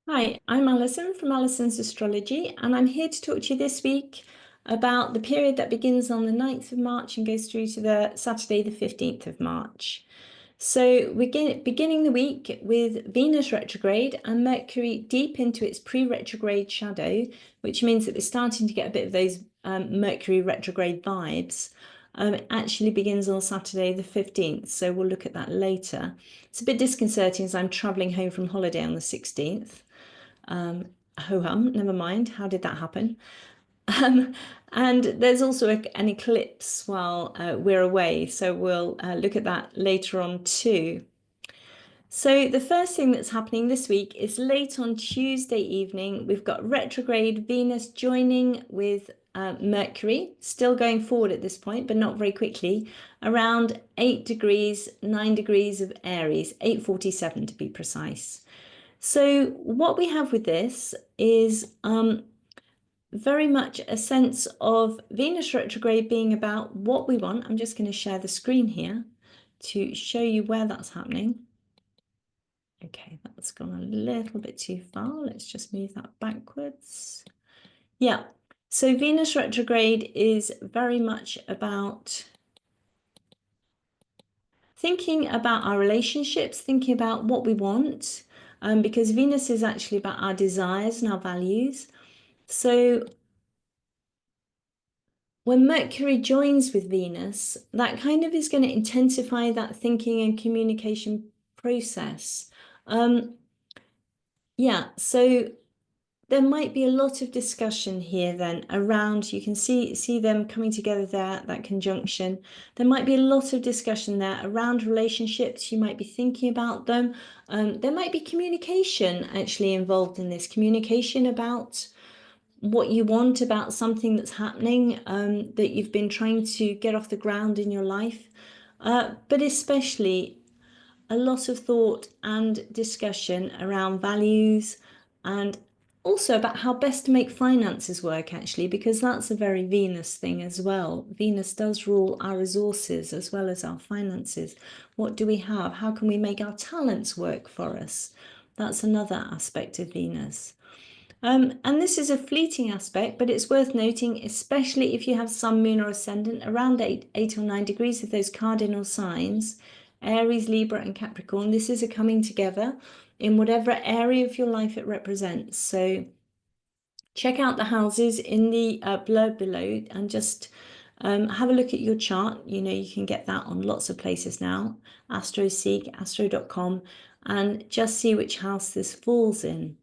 Hi, I'm Alison from Alison's Astrology, and I'm here to talk to you this week about the period that begins on the 9th of March and goes through to the Saturday, the 15th of March. So we're beginning the week with Venus retrograde and Mercury deep into its pre-retrograde shadow, which means that we're starting to get a bit of those Mercury retrograde vibes. It actually begins on Saturday the 15th, so we'll look at that later. It's a bit disconcerting as I'm traveling home from holiday on the 16th. Ho-hum, never mind. How did that happen? Um, and there's also an eclipse while we're away, so we'll look at that later on too. So the first thing that's happening this week is late on Tuesday evening, we've got retrograde Venus joining with Mercury, still going forward at this point, but not very quickly, around 8 degrees, 9 degrees of Aries, 8:47 to be precise. So what we have with this is very much a sense of Venus retrograde being about what we want. I'm just going to share the screen here to show you where that's happening. Okay, that's gone a little bit too far. Let's just move that backwards. Yeah, so Venus retrograde is very much about thinking about our relationships, thinking about what we want, because Venus is actually about our desires and our values. So when Mercury joins with Venus, that kind of is going to intensify that thinking and communication process. Yeah, so there might be a lot of discussion here then around, you can see them coming together there, that conjunction. There might be a lot of discussion there around relationships. You might be thinking about them. There might be communication actually involved in this, communication about what you want about something that's happening that you've been trying to get off the ground in your life, but especially a lot of thought and discussion around values and also about how best to make finances work, actually, because that's a very Venus thing as well. Venus does rule our resources as well as our finances. What do we have? How can we make our talents work for us? That's another aspect of Venus. And this is a fleeting aspect, but it's worth noting, especially if you have Sun, Moon, or Ascendant around 8 or 9 degrees of those cardinal signs, Aries, Libra, and Capricorn. This is a coming together in whatever area of your life it represents. So check out the houses in the blurb below and just have a look at your chart. You know, you can get that on lots of places now. AstroSeek, astro.com, and just see which house this falls in.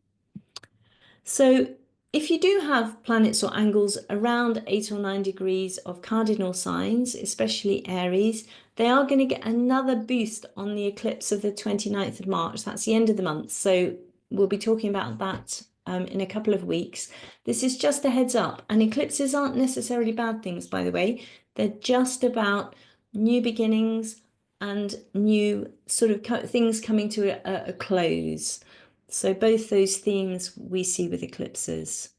So if you do have planets or angles around 8 or 9 degrees of cardinal signs, especially Aries, they are going to get another boost on the eclipse of the 29th of March. That's the end of the month. So we'll be talking about that in a couple of weeks. This is just a heads up. And eclipses aren't necessarily bad things, by the way. They're just about new beginnings and new sort of things coming to a close. So both those themes we see with eclipses.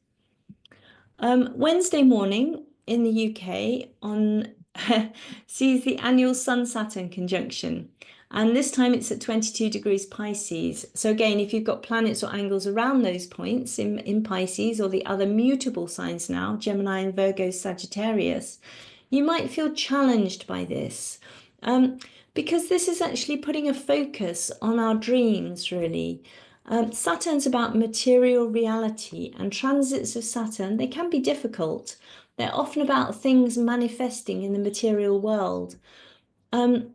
Wednesday morning in the UK on sees the annual Sun-Saturn conjunction. And this time it's at 22 degrees Pisces. So again, if you've got planets or angles around those points in Pisces or the other mutable signs now, Gemini and Virgo, Sagittarius, you might feel challenged by this. Because this is actually putting a focus on our dreams, really. Saturn's about material reality, and transits of Saturn, they can be difficult. They're often about things manifesting in the material world. And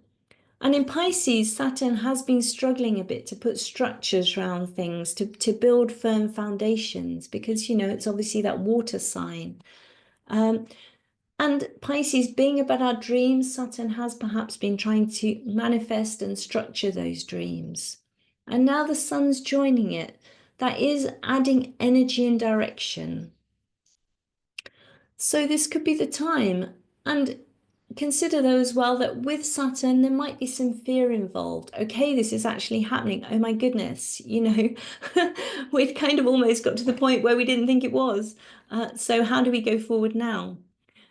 in Pisces, Saturn has been struggling a bit to put structures around things, to build firm foundations, because, you know, it's obviously that water sign. And Pisces being about our dreams, Saturn has perhaps been trying to manifest and structure those dreams. And now the sun's joining it. That is adding energy and direction. So this could be the time. And consider though as well that with Saturn, there might be some fear involved. Okay, this is actually happening. Oh my goodness, you know, we've kind of almost got to the point where we didn't think it was. So how do we go forward now?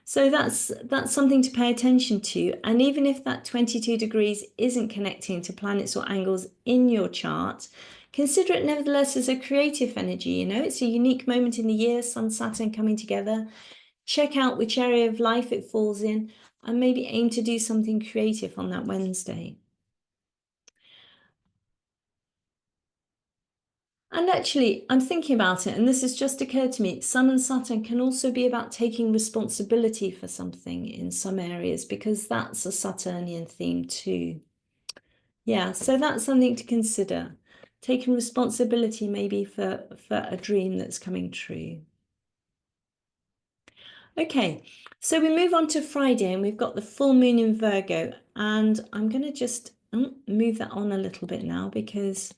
So that's something to pay attention to. And even if that 22 degrees isn't connecting to planets or angles in your chart, Consider it nevertheless as a creative energy, you know, it's a unique moment in the year, Sun, Saturn coming together. Check out which area of life it falls in and maybe aim to do something creative on that Wednesday. And actually, I'm thinking about it, and this has just occurred to me. Sun and Saturn can also be about taking responsibility for something in some areas, because that's a Saturnian theme too. Yeah, so that's something to consider. Taking responsibility maybe for a dream that's coming true. Okay, so we move on to Friday, and we've got the full moon in Virgo, and I'm going to just move that on a little bit now because,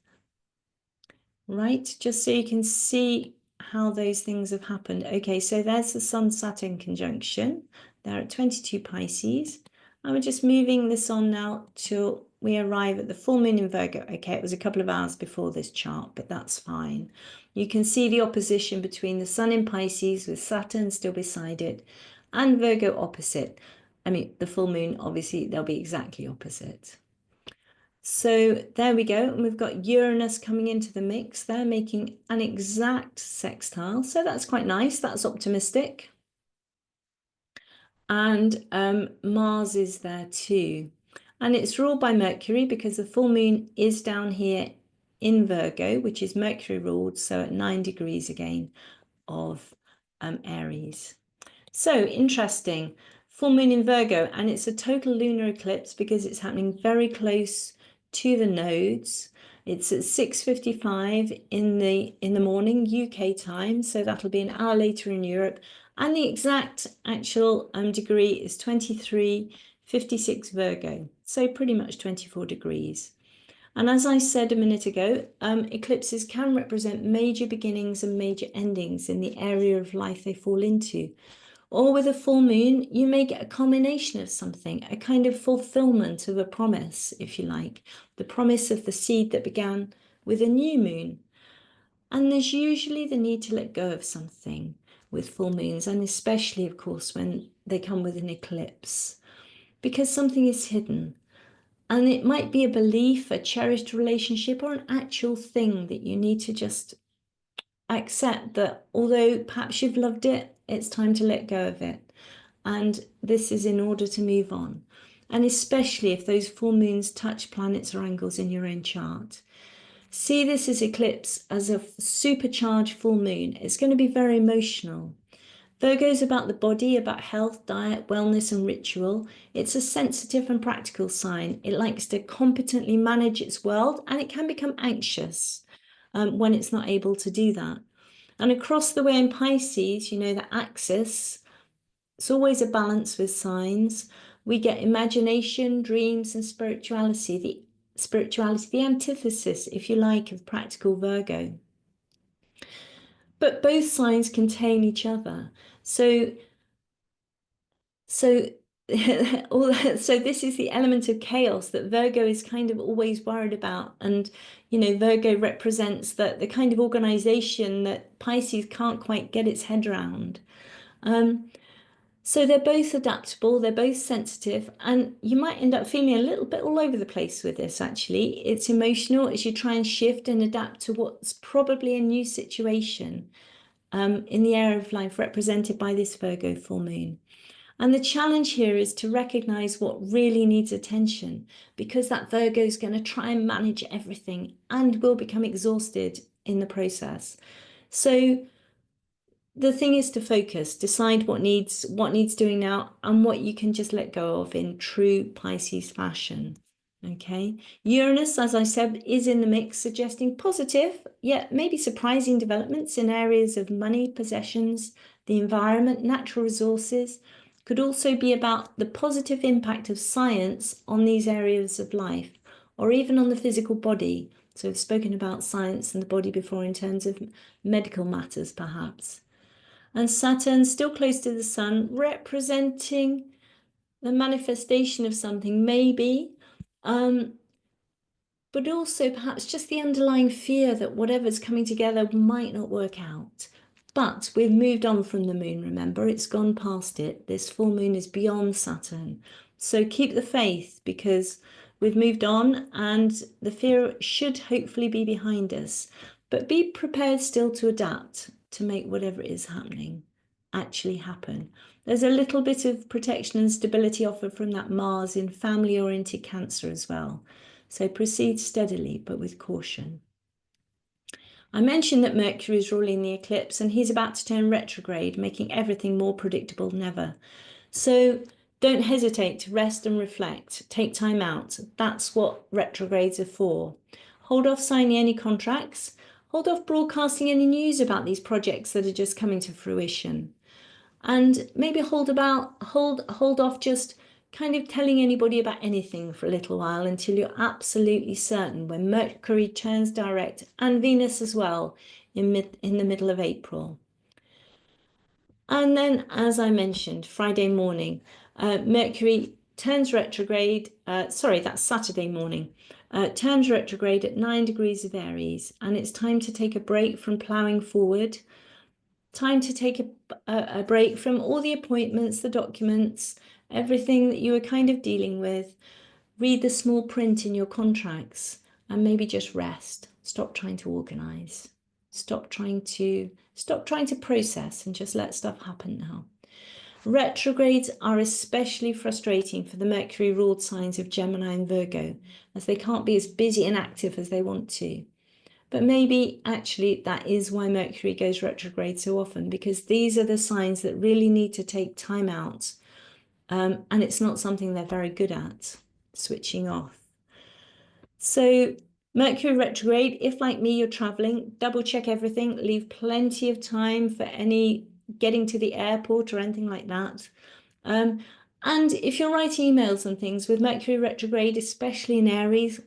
right, just so you can see how those things have happened. Okay, so there's the Sun-Saturn conjunction. They're at 22 Pisces. And we're just moving this on now till we arrive at the full moon in Virgo. Okay, it was a couple of hours before this chart, but that's fine. You can see the opposition between the Sun in Pisces with Saturn still beside it and Virgo opposite. I mean, the full moon, obviously, they'll be exactly opposite. So there we go. And we've got Uranus coming into the mix. They're making an exact sextile. So that's quite nice. That's optimistic. And Mars is there too. And it's ruled by Mercury because the full moon is down here in Virgo, which is Mercury ruled. So at 9 degrees again of Aries. So interesting. Full moon in Virgo, and it's a total lunar eclipse because it's happening very close to the nodes. It's at 6:55 in the morning UK time, so that'll be an hour later in Europe. And the exact actual degree is 23:56 Virgo, so pretty much 24 degrees. And as I said a minute ago, eclipses can represent major beginnings and major endings in the area of life they fall into. Or with a full moon, you may get a culmination of something, a kind of fulfillment of a promise, if you like, the promise of the seed that began with a new moon. And there's usually the need to let go of something with full moons, and especially, of course, when they come with an eclipse, because something is hidden. And it might be a belief, a cherished relationship, or an actual thing that you need to just accept that although perhaps you've loved it, it's time to let go of it. And this is in order to move on. And especially if those full moons touch planets or angles in your own chart. See this as eclipse as a supercharged full moon. It's going to be very emotional. Virgo is about the body, about health, diet, wellness, and ritual. It's a sensitive and practical sign. It likes to competently manage its world, and it can become anxious when it's not able to do that. And across the way in Pisces, you know, the axis, it's always a balance with signs. We get imagination, dreams, and spirituality, the antithesis, if you like, of practical Virgo. But both signs contain each other. So so this is the element of chaos that Virgo is kind of always worried about. And, you know, Virgo represents the kind of organization that Pisces can't quite get its head around. So they're both adaptable, they're both sensitive, and you might end up feeling a little bit all over the place with this, actually. It's emotional as you try and shift and adapt to what's probably a new situation in the area of life represented by this Virgo full moon. And the challenge here is to recognize what really needs attention, because that Virgo is going to try and manage everything and will become exhausted in the process. So the thing is to focus, decide what needs doing now and what you can just let go of in true Pisces fashion. Okay, Uranus, as I said, is in the mix, suggesting positive, yet maybe surprising developments in areas of money, possessions, the environment, natural resources. Could also be about the positive impact of science on these areas of life, or even on the physical body. So I've spoken about science and the body before in terms of medical matters, perhaps. And Saturn, still close to the Sun, representing the manifestation of something, maybe, but also perhaps just the underlying fear that whatever's coming together might not work out. But we've moved on from the moon, remember, it's gone past it. This full moon is beyond Saturn. So keep the faith, because We've moved on, and the fear should hopefully be behind us. But be prepared still to adapt, to make whatever is happening actually happen. There's a little bit of protection and stability offered from that Mars in family-oriented Cancer as well. So proceed steadily, but with caution. I mentioned that Mercury is ruling the eclipse, and he's about to turn retrograde, making everything more predictable than ever. So don't hesitate to rest and reflect. Take time out. That's what retrogrades are for. Hold off signing any contracts. Hold off broadcasting any news about these projects that are just coming to fruition. And maybe hold off just kind of telling anybody about anything for a little while until you're absolutely certain, when Mercury turns direct, and Venus as well, in the middle of April. And then, as I mentioned, Friday morning, Mercury turns retrograde. Sorry, that's Saturday morning. Turns retrograde at 9 degrees of Aries, and it's time to take a break from ploughing forward. Time to take a break from all the appointments, the documents, everything that you were kind of dealing with. Read the small print in your contracts, and maybe just rest. Stop trying to organize. Stop trying to process, and just let stuff happen now. Retrogrades are especially frustrating for the Mercury ruled signs of Gemini and Virgo, as they can't be as busy and active as they want to. But maybe actually that is why Mercury goes retrograde so often, because these are the signs that really need to take time out. And it's not something they're very good at, switching off. So Mercury retrograde, if like me, you're traveling, double check everything, leave plenty of time for any getting to the airport or anything like that. And if you're writing emails and things with Mercury retrograde, especially in Aries,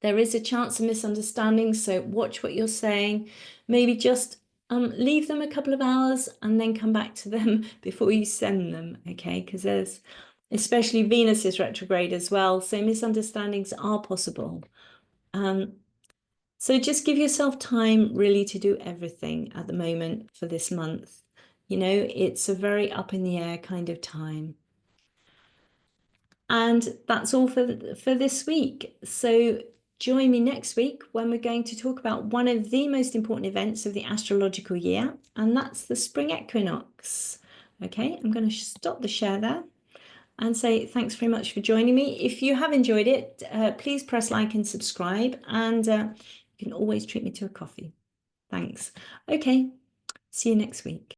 there is a chance of misunderstanding, so watch what you're saying. Maybe just leave them a couple of hours and then come back to them before you send them, okay? Because there's, especially Venus is retrograde as well, so misunderstandings are possible. So just give yourself time really to do everything at the moment for this month. You know, it's a very up in the air kind of time. And that's all for this week. So join me next week when we're going to talk about one of the most important events of the astrological year, and that's the spring equinox. Okay, I'm going to stop the share there and say thanks very much for joining me. If you have enjoyed it, please press like and subscribe, and you can always treat me to a coffee. Thanks. Okay, see you next week.